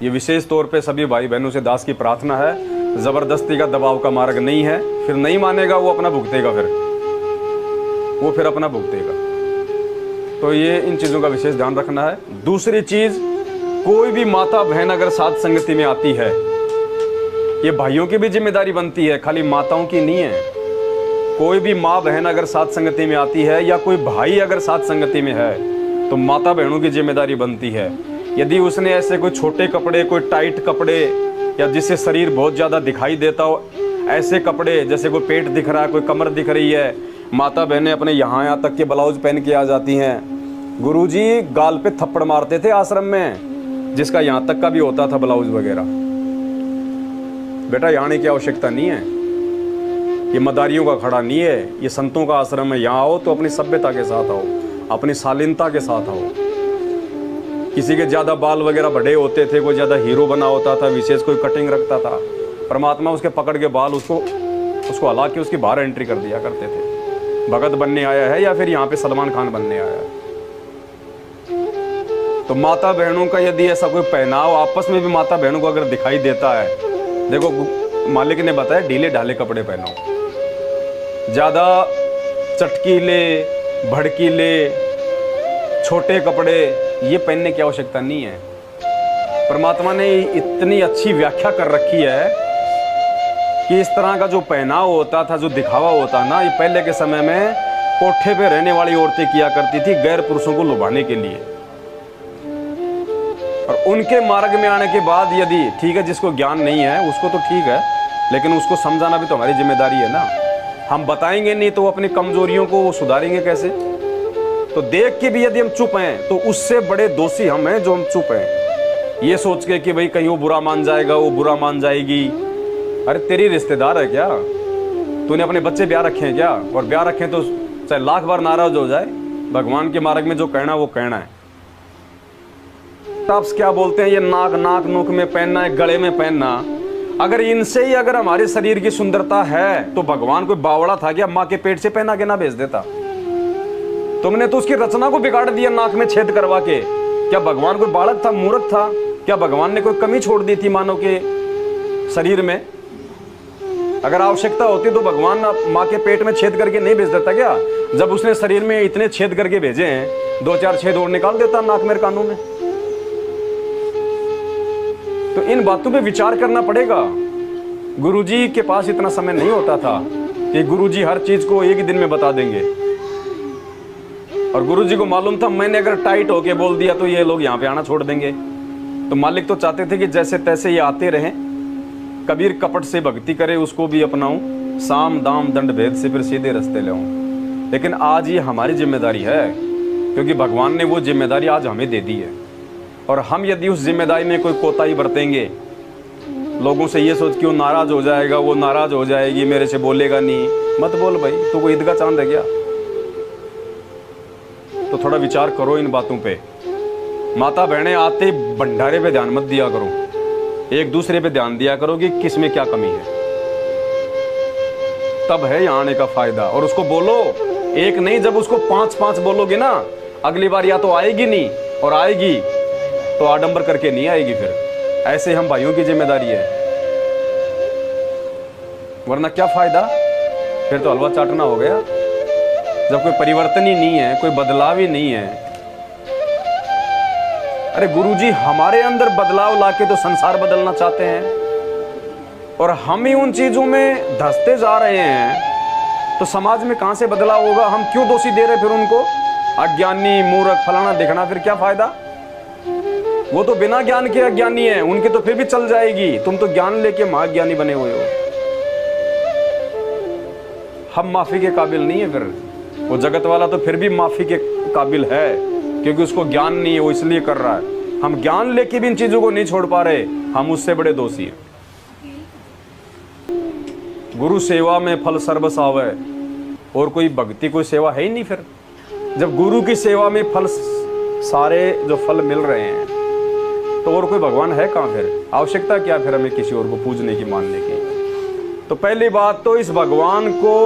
ये विशेष तौर पे सभी भाई बहनों से दास की प्रार्थना है, जबरदस्ती का दबाव का मार्ग नहीं है। फिर नहीं मानेगा वो अपना भुगतेगा, फिर अपना भुगतेगा। तो ये इन चीज़ों का विशेष ध्यान रखना है। दूसरी चीज़, कोई भी माता बहन अगर साथ संगति में आती है, ये भाइयों की भी जिम्मेदारी बनती है, खाली माताओं की नहीं है। कोई भी माँ बहन अगर साथ संगति में आती है या कोई भाई अगर साथ संगति में है, तो माता बहनों की जिम्मेदारी बनती है। यदि उसने ऐसे कोई छोटे कपड़े, कोई टाइट कपड़े, या जिससे शरीर बहुत ज़्यादा दिखाई देता हो, ऐसे कपड़े जैसे कोई पेट दिख रहा है, कोई कमर दिख रही है, माता बहनें अपने यहाँ तक के ब्लाउज पहन के आ जाती हैं। गुरुजी गाल पे थप्पड़ मारते थे आश्रम में, जिसका यहाँ तक का भी होता था ब्लाउज वगैरह। बेटा यहाँ आने की आवश्यकता नहीं है, ये मदारियों का खड़ा नहीं है, ये संतों का आश्रम है। यहाँ आओ तो अपनी सभ्यता के साथ आओ, अपनी शालीनता के साथ आओ। किसी के ज़्यादा बाल वगैरह बड़े होते थे, कोई ज़्यादा हीरो बना होता था, विशेष कोई कटिंग रखता था, परमात्मा उसके पकड़ के बाल उसको हला के उसकी बाहर एंट्री कर दिया करते थे। भगत बनने आया है या फिर यहाँ पे सलमान खान बनने आया है। तो माता बहनों का यदि ऐसा कोई पहनाव आपस में भी माता बहनों को अगर दिखाई देता है, देखो मालिक ने बताया ढीले ढाले कपड़े पहनाओ, ज़्यादा चटकीले भड़कीले छोटे कपड़े ये पहनने की आवश्यकता नहीं है। परमात्मा ने इतनी अच्छी व्याख्या कर रखी है कि इस तरह का जो पहनाव होता था, जो दिखावा होता ना, ये पहले के समय में कोठे पे रहने वाली औरतें किया करती थी गैर पुरुषों को लुभाने के लिए। और उनके मार्ग में आने के बाद यदि ठीक है, जिसको ज्ञान नहीं है उसको तो ठीक है, लेकिन उसको समझाना भी तो हमारी जिम्मेदारी है ना। हम बताएंगे नहीं तो अपनी कमजोरियों को वो सुधारेंगे कैसे? तो देख के भी यदि हम चुप हैं तो उससे बड़े दोषी हम हैं जो हम चुप हैं, ये सोच के कि भाई कहीं वो बुरा मान जाएगा, वो बुरा मान जाएगी। अरे तेरी रिश्तेदार है क्या? तूने अपने बच्चे ब्याह रखे हैं क्या? और ब्याह रखे तो चाहे लाख बार नाराज हो जाए, भगवान के मार्ग में जो कहना वो कहना है। आप क्या बोलते हैं ये नाक नोक में पहनना है, गले में पहनना, अगर इनसे ही अगर हमारे शरीर की सुंदरता है तो भगवान कोई बावड़ा था क्या? माँ के पेट से पहना के ना भेज देता? तुमने तो उसकी रचना को बिगाड़ दिया नाक में छेद करवा के। क्या भगवान कोई बालक था, मूर्ख था? क्या भगवान ने कोई कमी छोड़ दी थी मानव के शरीर में? अगर आवश्यकता होती तो भगवान माँ के पेट में छेद करके नहीं भेज देता क्या? जब उसने शरीर में इतने छेद करके भेजे हैं, 2-4 छेद और निकाल देता नाक में, कानों में। तो इन बातों पे विचार करना पड़ेगा। गुरुजी के पास इतना समय नहीं होता था कि गुरुजी हर चीज को एक ही दिन में बता देंगे। और गुरुजी को मालूम था मैंने अगर टाइट होके बोल दिया तो ये लोग यहाँ पे आना छोड़ देंगे। तो मालिक तो चाहते थे कि जैसे तैसे ये आते रहें, कबीर कपट से भक्ति करे उसको भी अपनाऊं, साम दाम दंड भेद से फिर सीधे रास्ते ले आऊं। लेकिन आज ये हमारी जिम्मेदारी है, क्योंकि भगवान ने वो जिम्मेदारी आज हमें दे दी है। और हम यदि उस जिम्मेदारी में कोई कोताही बरतेंगे, लोगों से ये सोच के वो नाराज हो जाएगा, वो नाराज हो जाएगी, मेरे से बोलेगा नहीं, मत बोल भाई, तू कोई ईद का चांद है क्या? तो थोड़ा विचार करो इन बातों पे। माता बहनें आते भंडारे पे ध्यान मत दिया करो, एक दूसरे पे ध्यान दिया करो कि किस में क्या कमी है, तब है यहाँ आने का फायदा। और उसको बोलो, एक नहीं, जब उसको 5-5 बोलोगे ना, अगली बार या तो आएगी नहीं, और आएगी तो आडंबर करके नहीं आएगी। फिर ऐसे हम भाइयों की जिम्मेदारी है, वरना क्या फायदा? फिर तो हलवा चाटना हो गया, जब कोई परिवर्तन ही नहीं है, कोई बदलाव ही नहीं है। अरे गुरुजी हमारे अंदर बदलाव लाके तो संसार बदलना चाहते हैं, और हम ही उन चीजों में धंसते जा रहे हैं, तो समाज में कहां से बदलाव होगा? हम क्यों दोषी दे रहे फिर उनको? अज्ञानी, मूर्ख, फलाना दिखना, फिर क्या फायदा? वो तो बिना ज्ञान के अज्ञानी है, उनकी तो फिर भी चल जाएगी। तुम तो ज्ञान लेके महाज्ञानी बने हुए हो। हम माफी के काबिल नहीं है, फिर वो जगत वाला तो फिर भी माफी के काबिल है, क्योंकि उसको ज्ञान नहीं है, वो इसलिए कर रहा है। हम ज्ञान लेके भी इन चीजों को नहीं छोड़ पा रहे, हम उससे बड़े दोषी हैं। गुरु सेवा में फल सर्वस आवे, और कोई भक्ति कोई सेवा है ही नहीं। फिर जब गुरु की सेवा में फल सारे जो फल मिल रहे हैं, तो और कोई भगवान है कहाँ? फिर आवश्यकता क्या फिर हमें किसी और को पूजने की, मानने की? तो पहली बात तो इस भगवान को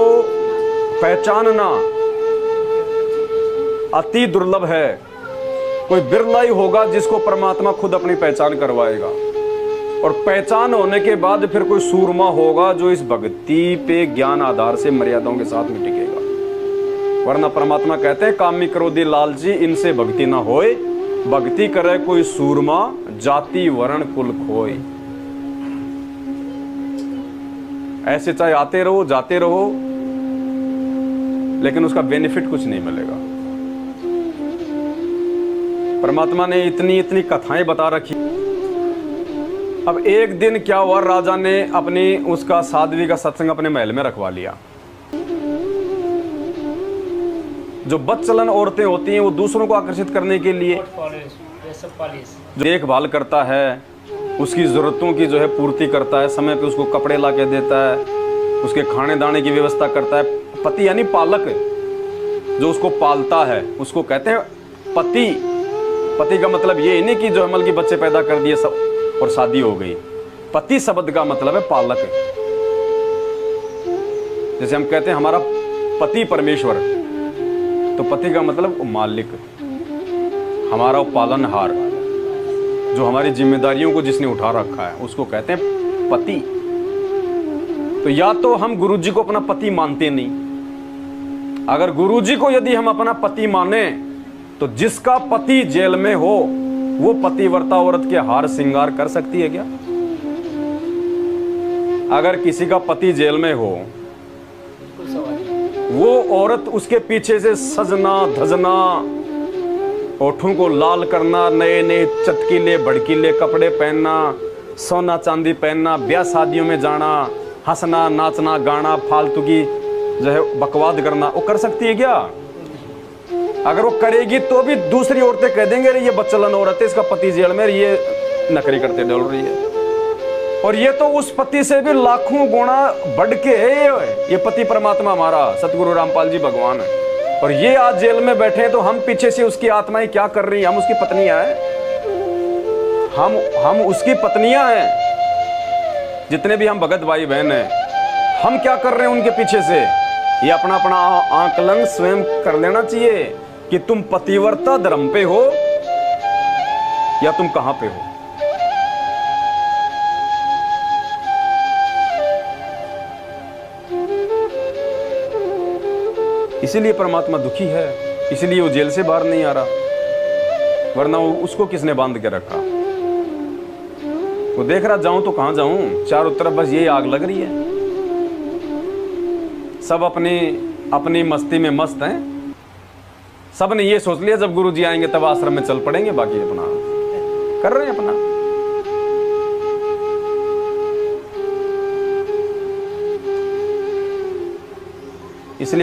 पहचानना अति दुर्लभ है। कोई बिरला ही होगा जिसको परमात्मा खुद अपनी पहचान करवाएगा, और पहचान होने के बाद फिर कोई सूरमा होगा जो इस भक्ति पे ज्ञान आधार से मर्यादाओं के साथ में टिकेगा। वरना परमात्मा कहते हैं कामी क्रोधी लालची इनसे भक्ति ना होए, भक्ति करे कोई सूरमा जाति वर्ण कुल खोए। ऐसे चाहे आते रहो जाते रहो, लेकिन उसका बेनिफिट कुछ नहीं मिलेगा। परमात्मा ने इतनी इतनी कथाएं बता रखी। अब एक दिन क्या हुआ, राजा ने अपनी उसका साध्वी का सत्संग अपने महल में रखवा लिया। जो बदचलन औरतें होती हैं वो दूसरों को आकर्षित करने के लिए जो देखभाल करता है, उसकी ज़रूरतों की जो है पूर्ति करता है, समय पे उसको कपड़े ला के देता है, उसके खाने दाने की व्यवस्था करता है। पति यानी पालक, जो उसको पालता है उसको कहते हैं पति। पति का मतलब ये नहीं कि जो अमल के बच्चे पैदा कर दिए सब और शादी हो गई। पति शब्द का मतलब है पालक। जैसे हम कहते हैं हमारा पति परमेश्वर, तो पति का मतलब मालिक, हमारा पालनहार, जो हमारी जिम्मेदारियों को जिसने उठा रखा है उसको कहते हैं पति। तो या तो हम गुरुजी को अपना पति मानते नहीं। अगर गुरुजी को यदि हम अपना पति माने तो जिसका पति जेल में हो वो पतिव्रता औरत के हार श्रृंगार कर सकती है क्या? अगर किसी का पति जेल में हो, वो औरत उसके पीछे से सजना धजना, ओठों को लाल करना, नए नए चटकीले भड़कीले कपड़े पहनना, सोना चांदी पहनना, ब्याह शादियों में जाना, हंसना नाचना गाना, फालतू की जो है बकवाद करना, वो कर सकती है क्या? अगर वो करेगी तो भी दूसरी औरतें कह देंगे ये बच्चलन औरत है, इसका पति जेल में, ये नकरी करते डल रही है। और ये तो उस पति से भी लाखों गुना बढ़ के है। ये पति परमात्मा हमारा सतगुरु रामपाल जी भगवान है, और ये आज जेल में बैठे हैं, तो हम पीछे से उसकी आत्माएं क्या कर रही हैं? हम उसकी पत्नियां हैं, हम उसकी पत्नियां हैं। जितने भी हम भगत भाई बहन हैं, हम क्या कर रहे हैं उनके पीछे से? ये अपना अपना आकलन स्वयं कर लेना चाहिए कि तुम पतिव्रता धर्म पे हो या तुम कहां पे हो। इसीलिए परमात्मा दुखी है, इसीलिए वो जेल से बाहर नहीं आ रहा, वरना उसको किसने बांध के रखा? वो देख रहा जाऊं तो कहां जाऊं, चारों तरफ बस यही आग लग रही है। सब अपनी मस्ती में मस्त हैं। सब ने ये सोच लिया जब गुरुजी आएंगे तब आश्रम में चल पड़ेंगे, बाकी अपना कर रहे हैं अपना। इसलिए